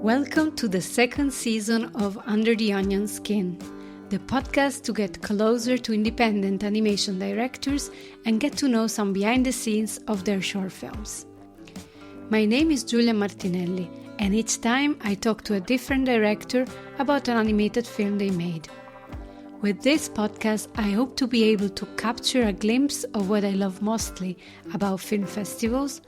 Welcome to the second season of Under the Onion Skin, the podcast to get closer to independent animation directors and get to know some behind the scenes of their short films. My name is Giulia Martinelli, and each time I talk to a different director about an animated film they made. With this podcast, I hope to be able to capture a glimpse of what I love mostly about film festivals,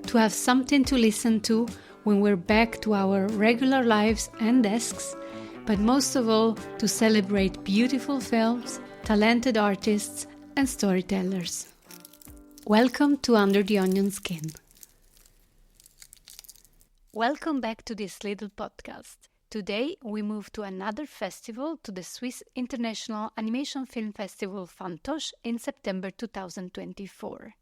to have something to listen to when we're back to our regular lives and desks, but most of all, to celebrate beautiful films, talented artists, and storytellers. Welcome to Under the Onion Skin. Welcome back to this little podcast. Today, we move to another festival, to the Swiss International Animation Film Festival Fantoche in September 2024.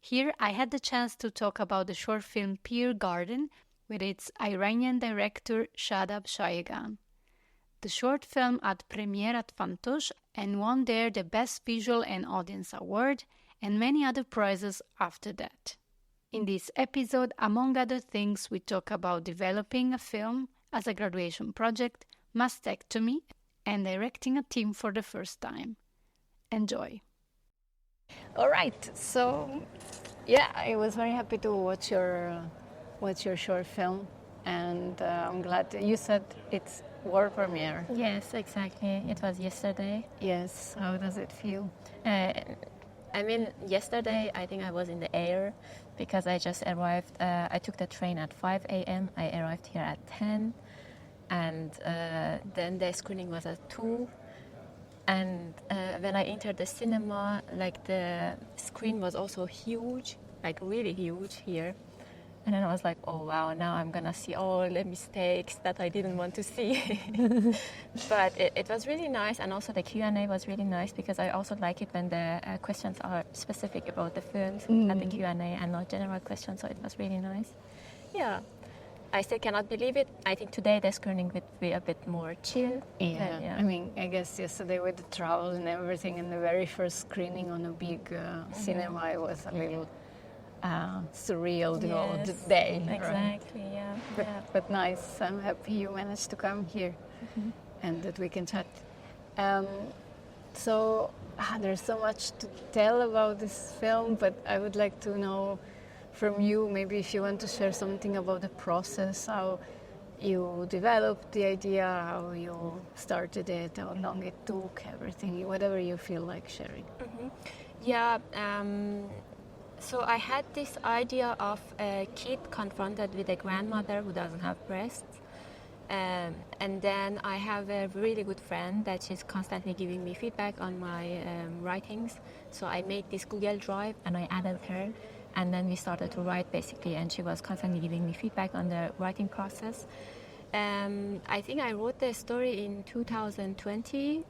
Here, I had the chance to talk about the short film Pear Garden with its Iranian director Shadab Shayegan. The short film had premiere at Fantoche and won there the Best Visual and Audience Award and many other prizes after that. In this episode, among other things, we talk about developing a film as a graduation project, mastectomy, and directing a team for the first time. Enjoy. All right, so I was very happy to watch your short film, and I'm glad you said it's world premiere. Yes, exactly. It was yesterday. Yes. How does it feel? Yesterday I think I was in the air because I just arrived. I took the train at 5 a.m. I arrived here at 10, and then the screening was at 2. And when I entered the cinema, the screen was also huge, really huge here. And then I was like, oh wow, now I'm gonna see all the mistakes that I didn't want to see. But it was really nice, and also the Q&A was really nice because I also like it when the questions are specific about the films at the Q&A and not general questions, so it was really nice. Yeah, I still cannot believe it. I think today the screening would be a bit more chill. Yeah. I guess yesterday with the travel and everything and the very first screening on a big cinema, it was a little surreal the whole day. Exactly, right? But nice. I'm happy you managed to come here and that we can chat. So there's so much to tell about this film, but I would like to know from you, maybe if you want to share something about the process, how you developed the idea, how you started it, how long it took, everything, whatever you feel like sharing. So I had this idea of a kid confronted with a grandmother who doesn't have breasts. And then I have a really good friend that she's constantly giving me feedback on my writings. So I made this Google Drive and I added her. And then we started to write basically, and she was constantly giving me feedback on the writing process. I think I wrote the story in 2020.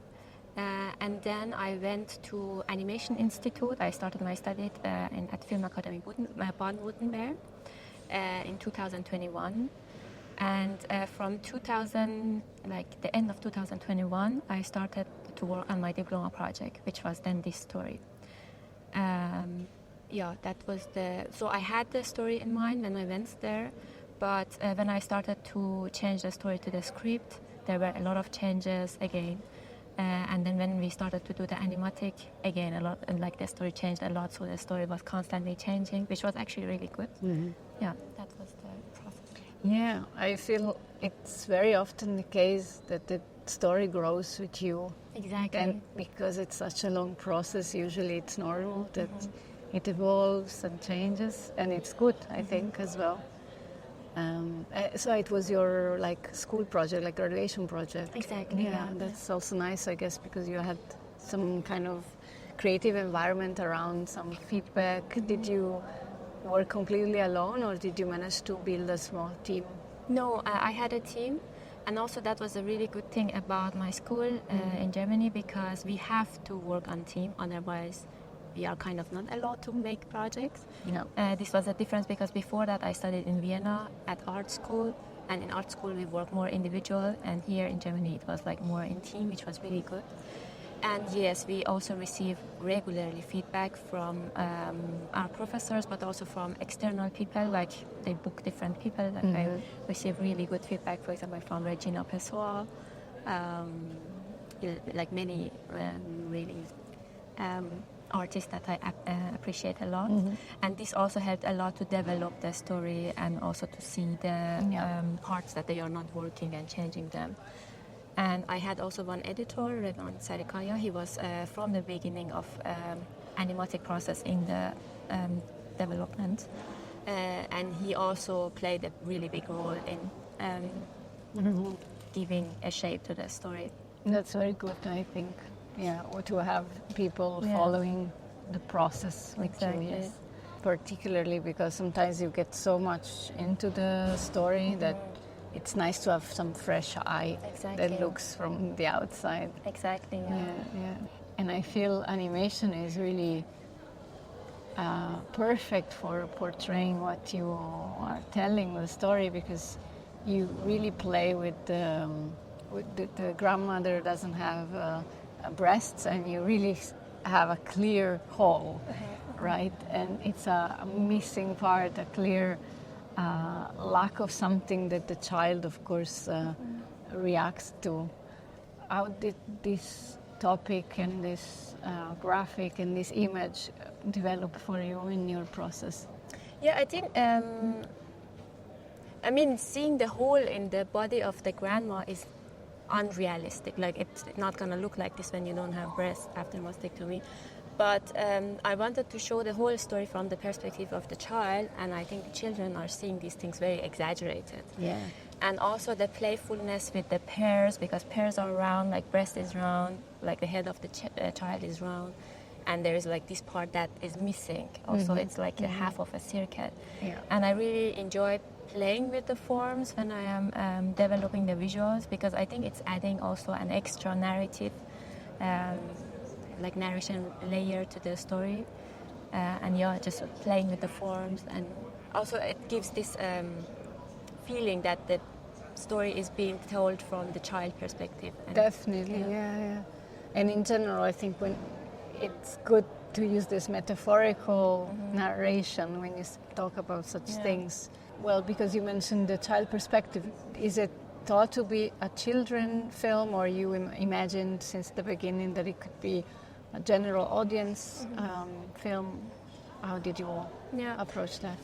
And then I went to Animation Institute. I started my studies at Film Academy Baden-Württemberg in 2021. And from the end of 2021, I started to work on my diploma project, which was then this story. So I had the story in mind when I went there, but when I started to change the story to the script, there were a lot of changes again. And then when we started to do the animatic, again, a lot, and the story changed a lot, so the story was constantly changing, which was actually really good. Mm-hmm. Yeah, that was the process. Yeah, I feel it's very often the case that the story grows with you. Exactly. And because it's such a long process, usually it's normal that it evolves and changes, and it's good, I think, as well. So it was your school project, graduation project. Exactly. Yeah, that's also nice, I guess, because you had some kind of creative environment around, some feedback. Did you work completely alone, or did you manage to build a small team? No, I had a team, and also that was a really good thing about my school in Germany, because we have to work on team, otherwise we are kind of not allowed to make projects. This was a difference because before that I studied in Vienna at art school, and in art school we work more individual, and here in Germany it was more in team, which was really good. And yes, we also receive regularly feedback from our professors, but also from external people, like they book different people. Like I receive really good feedback, for example, from Regina Pessoa, like many really artists that I appreciate a lot. And this also helped a lot to develop the story and also to see the parts that they are not working and changing them. And I had also one editor, Revan Sarikaya. He was from the beginning of animatic process in the development. And he also played a really big role in giving a shape to the story. That's very good, I think. Yeah, or to have people following the process with you, yes. Particularly because sometimes you get so much into the story that it's nice to have some fresh eye that looks from the outside. Exactly, yeah. And I feel animation is really perfect for portraying what you are telling, the story, because you really play with the grandmother doesn't have breasts, and you really have a clear hole, right? And it's a missing part, a clear lack of something that the child, of course, reacts to. How did this topic and this graphic and this image develop for you in your process? Yeah, I think, seeing the hole in the body of the grandma is unrealistic. Like, it's not going to look like this when you don't have breasts after mastectomy. But I wanted to show the whole story from the perspective of the child, and I think the children are seeing these things very exaggerated. Yeah. And also the playfulness with the pears, because pears are round, like breast is round, like the head of the child is round, and there is like this part that is missing. Also, it's like a half of a circle. Yeah. And I really enjoy playing with the forms when I am developing the visuals, because I think it's adding also an extra narrative, like narration layer to the story, and just playing with the forms, and also it gives this feeling that the story is being told from the child perspective. And definitely, yeah. And in general, I think when it's good to use this metaphorical narration when you talk about such things. Well, because you mentioned the child perspective, is it thought to be a children film, or you imagined since the beginning that it could be a general audience film? How did you approach that?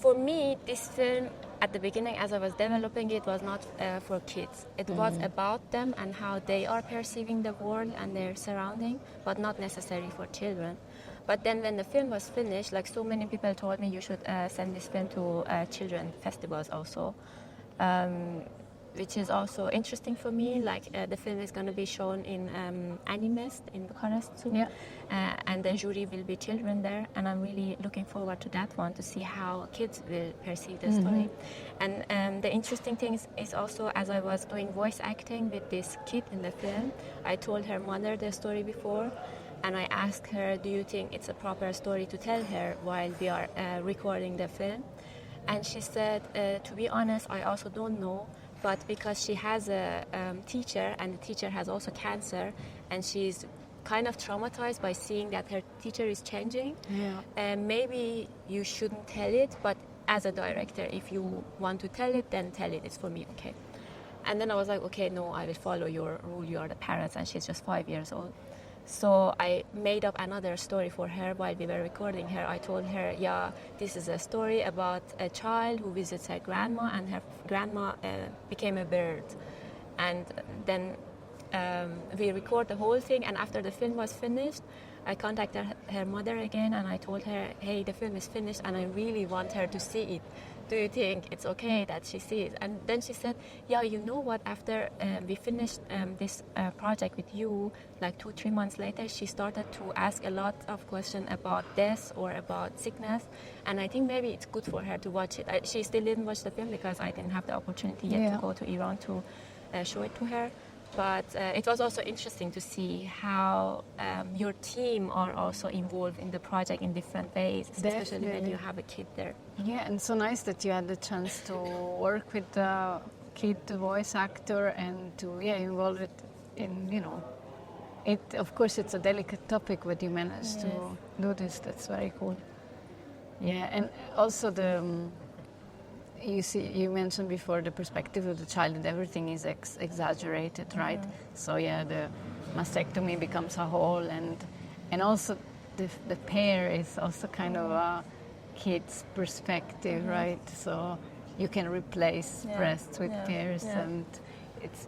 For me, this film, at the beginning, as I was developing it, was not for kids. It was about them and how they are perceiving the world and their surrounding, but not necessarily for children. But then when the film was finished, like so many people told me you should send this film to children festivals also. Which is also interesting for me. Like the film is going to be shown in Animest in Bucharest soon, and the jury will be children there, and I'm really looking forward to that one to see how kids will perceive the story. And the interesting thing is also, as I was doing voice acting with this kid in the film, I told her mother the story before, and I asked her, do you think it's a proper story to tell her while we are recording the film? And she said, to be honest, I also don't know. But because she has a teacher, and the teacher has also cancer, and she's kind of traumatized by seeing that her teacher is changing, maybe you shouldn't tell it, but as a director, if you want to tell it, then tell it. It's for me, okay? And then I was like, okay, no, I will follow your rule. You are the parents, and she's just 5 years old. So I made up another story for her while we were recording her. I told her, this is a story about a child who visits her grandma, and her grandma became a bird. And then we record the whole thing, and after the film was finished, I contacted her mother again, and I told her, hey, the film is finished, and I really want her to see it. Do you think it's okay that she sees? And then she said, you know what, after we finished this project with you, like 2-3 months later, she started to ask a lot of questions about death or about sickness, and I think maybe it's good for her to watch it. She still didn't watch the film because I didn't have the opportunity yet to go to Iran to show it to her. But it was also interesting to see how your team are also involved in the project in different ways, especially when you have a kid there. Yeah, and so nice that you had the chance to work with the kid, the voice actor, and to involve it in Of course, it's a delicate topic, but you managed to do this. That's very cool. Yeah, and also you mentioned before the perspective of the child, and everything is exaggerated, right? So yeah, the mastectomy becomes a whole, and also the pear is also kind of a kid's perspective, right? So you can replace breasts with pears, and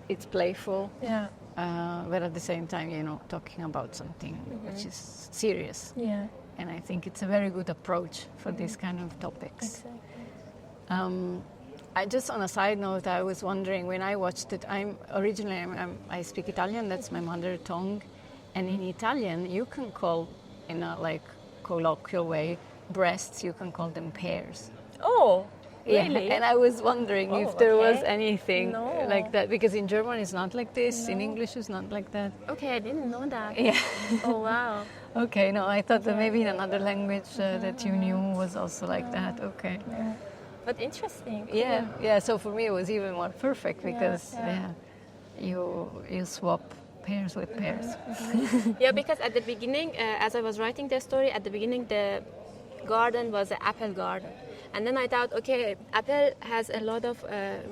it's playful. Yeah. But at the same time, talking about something which is serious. Yeah. And I think it's a very good approach for these kind of topics. Exactly. I just, on a side note, I was wondering, when I watched it, I speak Italian, that's my mother tongue. And in Italian, you can call, in a colloquial way, breasts, you can call them pears. Oh, really? Yeah, and I was wondering if there was anything like that, because in German it's not like this, in English it's not like that. Okay, I didn't know that. Yeah. Oh, wow. Okay, no, I thought that maybe in another language that you knew was also like that. Okay. Yeah. But interesting. Cool. Yeah. So for me it was even more perfect because you swap pairs with pairs. Yeah, because at the beginning, as I was writing the story, at the beginning the garden was an apple garden. And then I thought, okay, apple has a lot of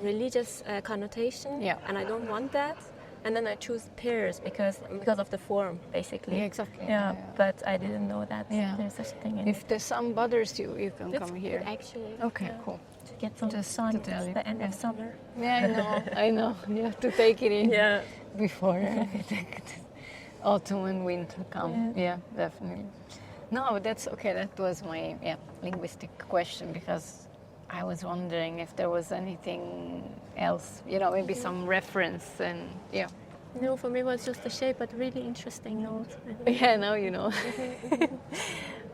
religious connotation, and I don't want that. And then I choose pears because of the form, basically. Yeah, exactly. Yeah, but I didn't know that there's such a thing. If the sun bothers you, you can come here. Good, actually. Okay, cool. To get some sun, it's the end of summer. Yeah, I know. You have to take it in before autumn and winter come. Yeah, definitely. No, that's okay. That was my linguistic question, because I was wondering if there was anything else, maybe some reference and No, for me it was just the shape, but really interesting note. Yeah, now you know.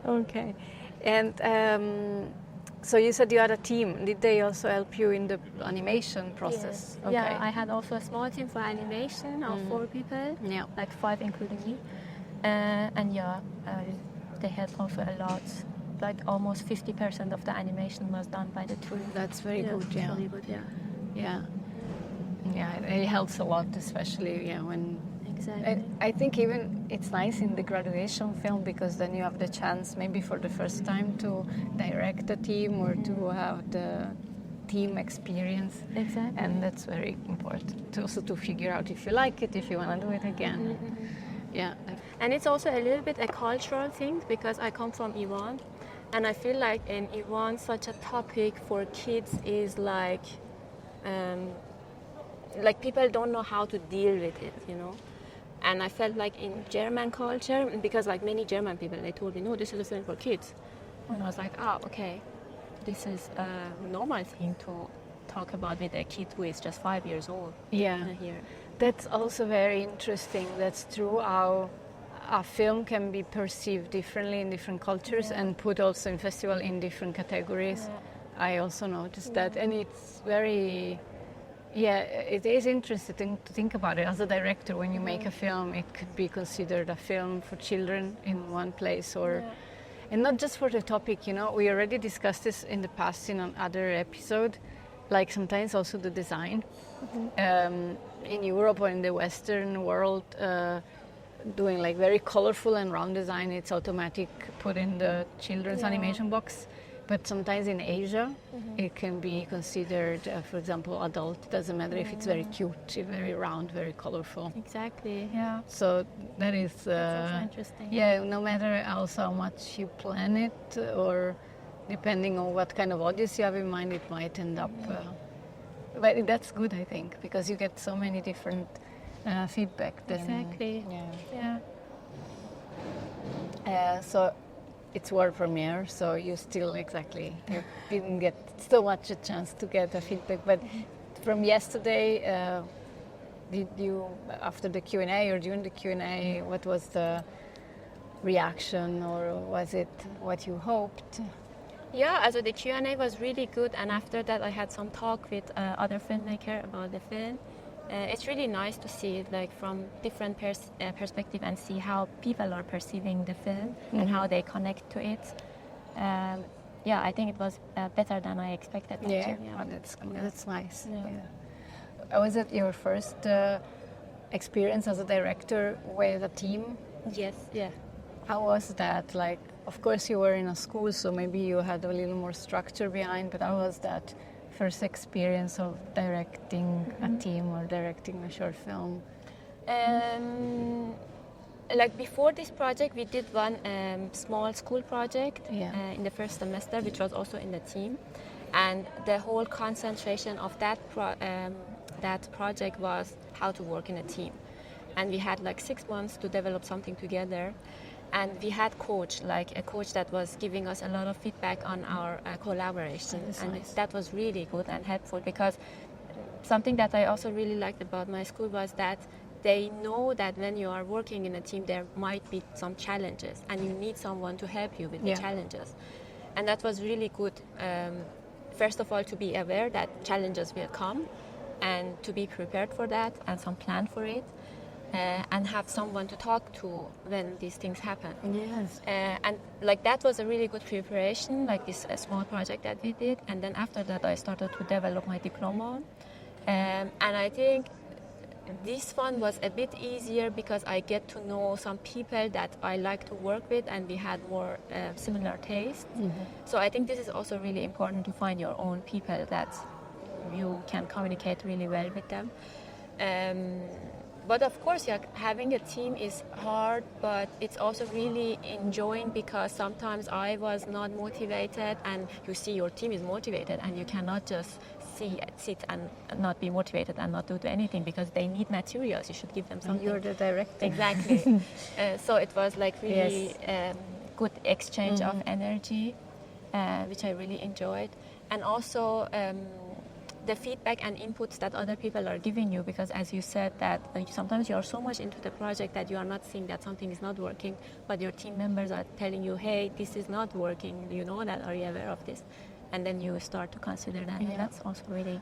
Okay. And so you said you had a team. Did they also help you in the animation process? Yes. Okay. Yeah, I had also a small team for animation of 4 people, like 5 including me. They helped also a lot. Like almost 50% of the animation was done by the team. That's very good. Yeah. Really good. Yeah, it helps a lot, especially when. Exactly. I think even it's nice in the graduation film, because then you have the chance, maybe for the first time, to direct a team or to have the team experience. Exactly. And that's very important. Also to figure out if you like it, if you want to do it again. Mm-hmm. Yeah. And it's also a little bit a cultural thing, because I come from Iran, and I feel like in Iran such a topic for kids is like people don't know how to deal with it, And I felt like in German culture, because like many German people, they told me, no, this is a film for kids. And I was like, okay, this is a normal thing to talk about with a kid who is just 5 years old. Yeah. Here. That's also very interesting. That's true, how a film can be perceived differently in different cultures and put also in festival in different categories. Yeah. I also noticed that, and it's very... Yeah, it is interesting to think about it. As a director, when you make a film, it could be considered a film for children in one place, and not just for the topic, We already discussed this in the past in another episode, like sometimes also the design. In Europe or in the Western world, doing like very colorful and round design, it's automatic put in the children's animation box. But sometimes in Asia, it can be considered, for example, adult. Doesn't matter if it's very cute, very round, very colorful. Exactly, yeah. So that is... That's also interesting. Yeah, no matter also how much you plan it, or depending on what kind of audience you have in mind, it might end up... but that's good, I think, because you get so many different feedback. Exactly, So... It's world premiere, so you still you didn't get so much a chance to get a feedback. But from yesterday, did you, after the Q&A or during the Q&A, what was the reaction, or was it what you hoped? Yeah, also the Q&A was really good, and after that I had some talk with other filmmakers about the film. It's really nice to see it like from different perspective and see how people are perceiving the film and how they connect to it. I think it was better than I expected. That's nice. Yeah. Was it your first experience as a director with a team. Yes, yeah. How was that? Like, of course you were in a school, so maybe you had a little more structure behind, but how was that first experience of directing a team or directing a short film? Like before this project, we did one small school project in the first semester, which was also in the team. And the whole concentration of that project was how to work in a team. And we had like 6 months to develop something together. And we had a coach that was giving us a lot of feedback on our collaboration. And nice. That was really good and helpful, because something that I also really liked about my school was that they know that when you are working in a team, there might be some challenges and you need someone to help you with the challenges. And that was really good. First of all, to be aware that challenges will come and to be prepared for that and some plan for it. And have someone to talk to when these things happen. Yes. And like that was a really good preparation, like this small project that we did. And then after that, I started to develop my diploma. And I think this one was a bit easier because I get to know some people that I like to work with, and we had more similar tastes. So I think this is also really important, to find your own people that you can communicate really well with them. But of course, having a team is hard, but it's also really enjoying, because sometimes I was not motivated, and you see your team is motivated, and you cannot just sit and not be motivated and not do anything, because they need materials. You should give them something. You're the director. Exactly. So it was like really good exchange of energy, which I really enjoyed. And also the feedback and inputs that other people are giving you, because as you said that sometimes you are so much into the project that you are not seeing that something is not working, but your team members are telling you, hey, this is not working, you know that, are you aware of this? And then you start to consider that, and that's also really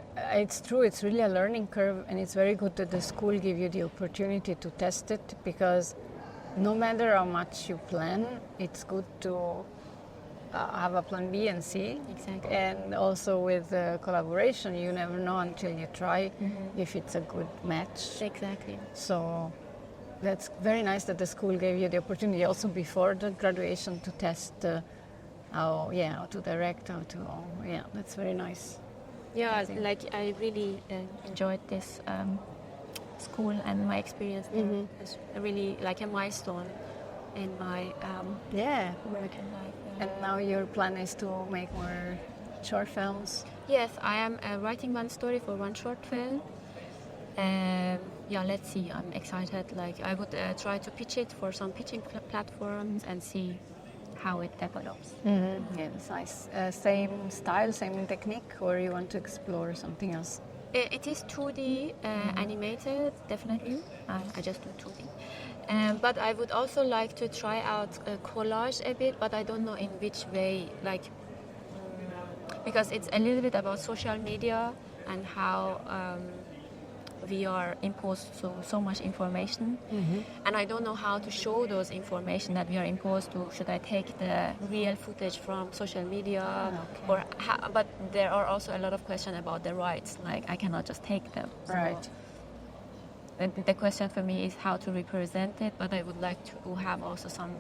it's true, it's really a learning curve, and it's very good that the school give you the opportunity to test it, because no matter how much you plan, it's good to have a plan B and C. Exactly. And also with collaboration, you never know until you try if it's a good match. Exactly. So that's very nice that the school gave you the opportunity also before the graduation to test how to direct, that's very nice. Yeah, like I really enjoyed this school, and my experience there is really like a milestone in my work and life. And now your plan is to make more short films? Yes, I am writing one story for one short film. Let's see. I'm excited. Like I would try to pitch it for some pitching platforms and see how it develops. Yeah, it's nice. Same style, same technique, or you want to explore something else? It is 2D animated, definitely. I just do 2D. But I would also like to try out collage a bit, but I don't know in which way, because it's a little bit about social media and how we are imposed so much information. And I don't know how to show those information that we are imposed to. Should I take the real footage from social media? But there are also a lot of questions about the rights, like I cannot just take them. Right. The question for me is how to represent it, but I would like to have also some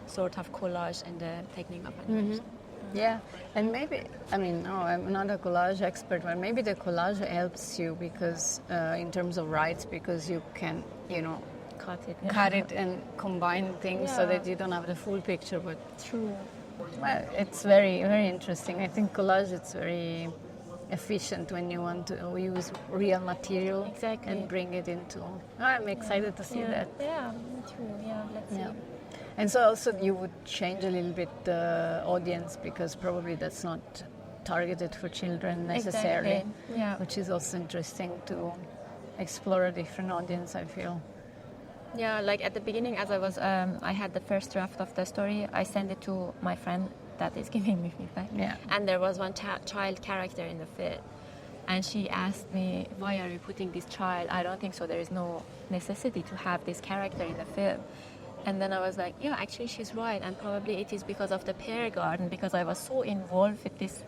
sort of collage in the technique of animation. Yeah, and maybe, I'm not a collage expert, but maybe the collage helps you because, in terms of rights, because you can, cut it and combine things so that you don't have the full picture, but true. Well, it's very, very interesting. I think collage, it's very efficient when you want to use real material and bring it into. I'm excited to see that. Yeah, me too. Yeah, let's see. And so also you would change a little bit the audience, because probably that's not targeted for children necessarily, which is also interesting to explore a different audience, I feel. Yeah, like at the beginning, as I had the first draft of the story, I sent it to my friend that is giving me feedback. Yeah. And there was one child character in the film. And she asked me, why are you putting this child? I don't think so. There is no necessity to have this character in the film. And then I was like, yeah, actually she's right. And probably it is because of the Pear Garden, because I was so involved with this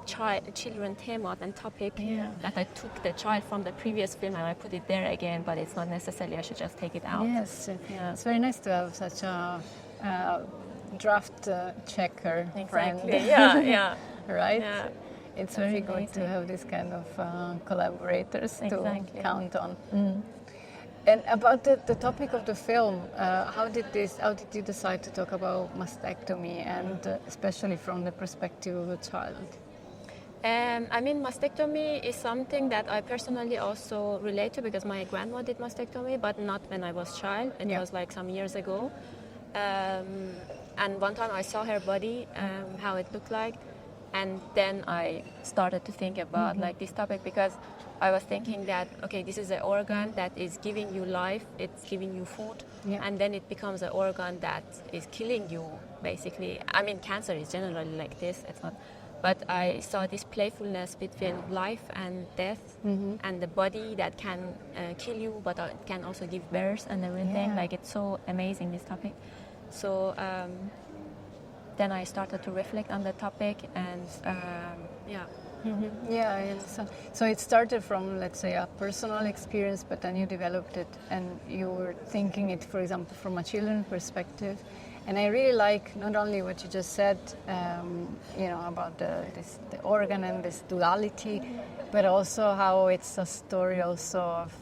children theme and topic that I took the child from the previous film and I put it there again, but it's not necessarily I should just take it out. Yes, it's very nice to have such a draft checker friend. Yeah. Right? Yeah. It's very good to have this kind of collaborators to count on. And about the topic of the film, how did you decide to talk about mastectomy, and especially from the perspective of a child? I mean, mastectomy is something that I personally also relate to because my grandma did mastectomy, but not when I was a child. It was like some years ago. And one time I saw her body, how it looked like, and then I started to think about like this topic because I was thinking that, okay, this is an organ that is giving you life, it's giving you food, and then it becomes an organ that is killing you, basically. I mean, cancer is generally like this, it's not. But I saw this playfulness between life and death, and the body that can kill you, but it can also give birth and everything. Like, it's so amazing, this topic. So then I started to reflect on the topic, and Yeah, I understand. So it started from, let's say, a personal experience, but then you developed it and you were thinking it, for example, from a children's perspective. And I really like not only what you just said, about the organ and this duality, but also how it's a story also of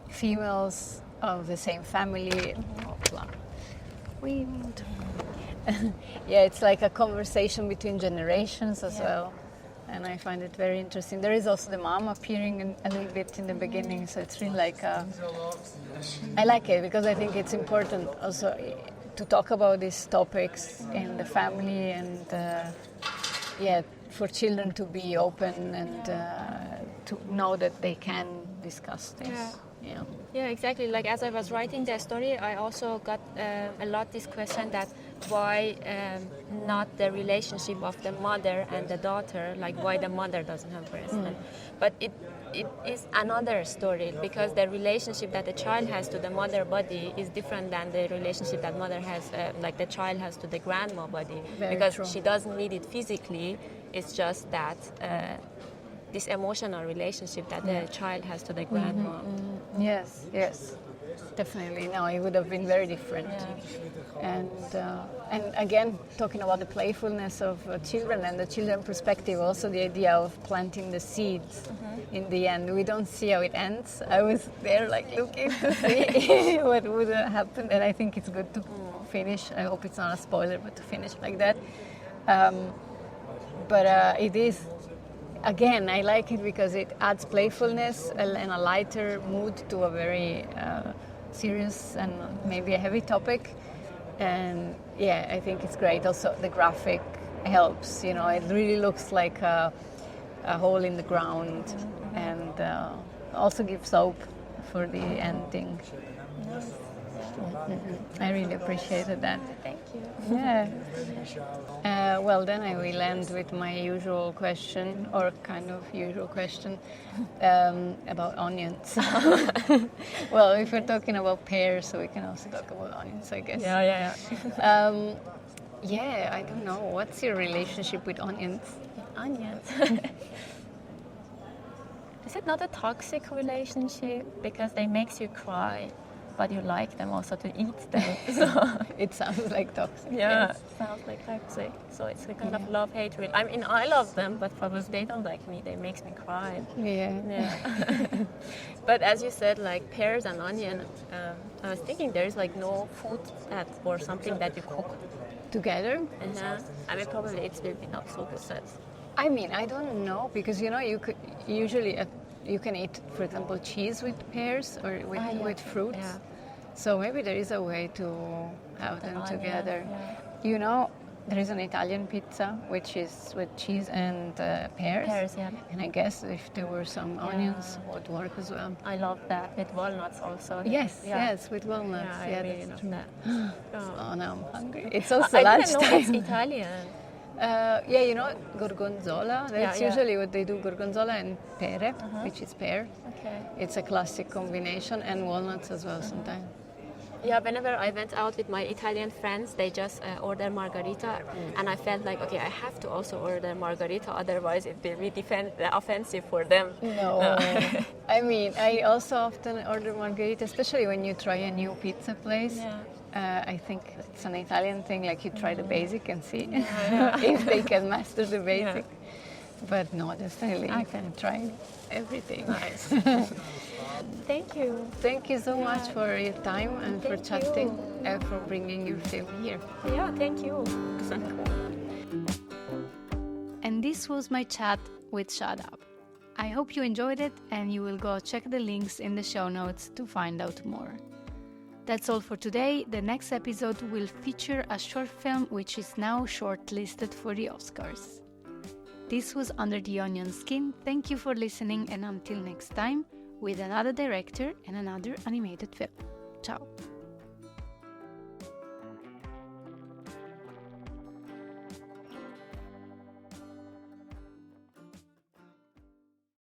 females of the same family. Yeah, it's like a conversation between generations as well. And I find it very interesting. There is also the mom appearing a little bit in the beginning, so it's really like I like it because I think it's important also to talk about these topics in the family and for children to be open and to know that they can discuss this. Yeah, exactly. Like as I was writing the story, I also got a lot this question that why not the relationship of the mother and the daughter, like why the mother doesn't have breast. But it is another story because the relationship that the child has to the mother body is different than the relationship that mother has, like the child has to the grandma body. Very because true. she doesn't need it physically, it's just that this emotional relationship that the child has to the grandma. Yes, definitely. No, it would have been very different. And again, talking about the playfulness of children and the children perspective, also the idea of planting the seeds in the end. We don't see how it ends. I was there like looking to see what would happen, and I think it's good to finish. I hope it's not a spoiler, but to finish like that. But it is. Again, I like it because it adds playfulness and a lighter mood to a very serious and maybe a heavy topic. And I think it's great. Also, the graphic helps. It really looks like a hole in the ground, and also gives hope for the ending. I really appreciated that. Thank you. Yeah. Well, then I will end with my usual question, or kind of usual question, about onions. Well, if we're talking about pears, so we can also talk about onions, I guess. Yeah. I don't know. What's your relationship with onions? Onions. Is it not a toxic relationship because they makes you cry, but you like them also to eat them? So it sounds like toxic. Yeah, Yes. it sounds like toxic. So it's a kind of love-hate. I mean, I love them, but probably they don't like me. They makes me cry. Yeah. But as you said, like pears and onion, I was thinking there's like no food that or something that you cook. Together? I mean, probably it will be not so good. I mean, I don't know, because you could usually you can eat, for example, cheese with pears or with fruits. Yeah. So maybe there is a way to have them onion, together. yeah. There is an Italian pizza which is with cheese and pears. Pears, yeah. And I guess if there were some onions, would work as well. I love that with walnuts also. Yes, with walnuts. Yeah, I really love that. Oh, now I'm hungry. It's also I didn't know lunchtime. it's Italian. Gorgonzola. That's Yeah. usually what they do, gorgonzola and pere, which is pear. Okay. It's a classic combination, and walnuts as well sometimes. Yeah, whenever I went out with my Italian friends, they just order margarita, and I felt like, okay, I have to also order margarita, otherwise it will be offensive for them. No. I mean, I also often order margarita, especially when you try a new pizza place. Yeah. I think it's an Italian thing, like you try the basic and see if they can master the basic. But no, definitely you can try everything. Nice. Thank you. Thank you so much for your time and for chatting and for bringing your film here. Yeah, thank you. And this was my chat with Shadab. I hope you enjoyed it, and you will go check the links in the show notes to find out more. That's all for today. The next episode will feature a short film which is now shortlisted for the Oscars. This was Under the Onion Skin. Thank you for listening, and until next time, with another director and another animated film. Ciao!